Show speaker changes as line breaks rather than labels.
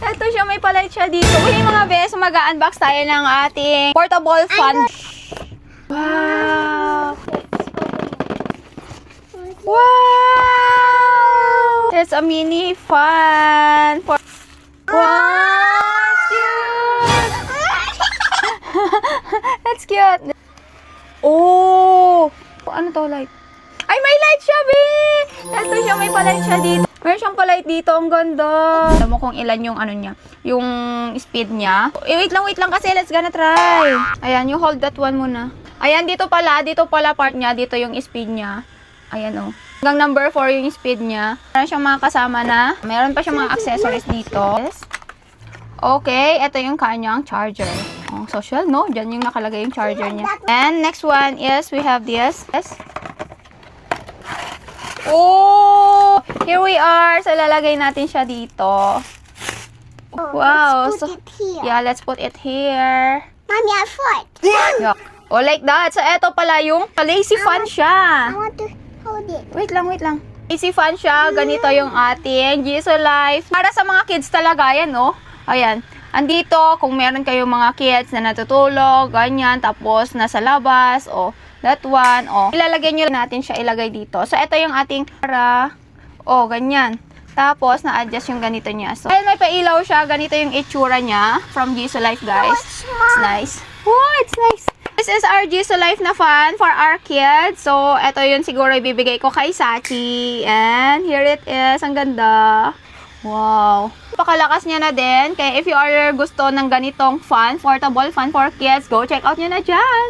Ito siya, may palight siya dito. Uy, mga bes, mag-unbox tayo ng ating portable fan. Wow! Wow! It's a mini fan. Wow! That's cute! Oh! Ano to, light? Ay, may light siya, be! Ito siya, may palight siya dito. Meron siyang palight dito, ang ganda. Alam mo kung ilan yung ano niya, yung speed niya. Wait lang kasi, let's gonna try. Ayan, you hold that one muna. Ayan, dito pala part niya, dito yung speed niya. Ayan, oh. Hanggang number 4 yung speed niya. Meron siyang mga kasama na. Meron pa siyang mga accessories dito. Okay, ito yung kanyang charger. Oh, social, no? Diyan yung nakalagay yung charger niya. And next one is, we have this. Oh! Here we are. So, lalagay natin siya dito. Wow.
Let's put it here.
Yeah, let's put it here.
Mommy, I foot.
Yeah. Oh, like that. So, eto pala yung lazy fan siya.
I want to hold it.
Wait lang. Lazy fan siya. Ganito yung ating Jisoo Life. Para sa mga kids talaga, yan, no? Ayan. Andito, kung meron kayong mga kids na natutulog, ganyan, tapos nasa labas, o that one, o ilalagay nyo natin siya ilagay dito. So, ito yung ating para, o ganyan. Tapos, na-adjust yung ganito niya. So, ayun, may pailaw siya. Ganito yung itsura niya from Jisoo Life, guys. It's nice. Oh, it's nice. This is our Jisoo Life na fan for our kids. So, ito yun siguro ibibigay ko kay Sachi. And here it is. Ang ganda. Wow. Pakalakas niya na din. Kaya if you are gusto ng ganitong fan, portable fan for kids, go check out nyo na dyan.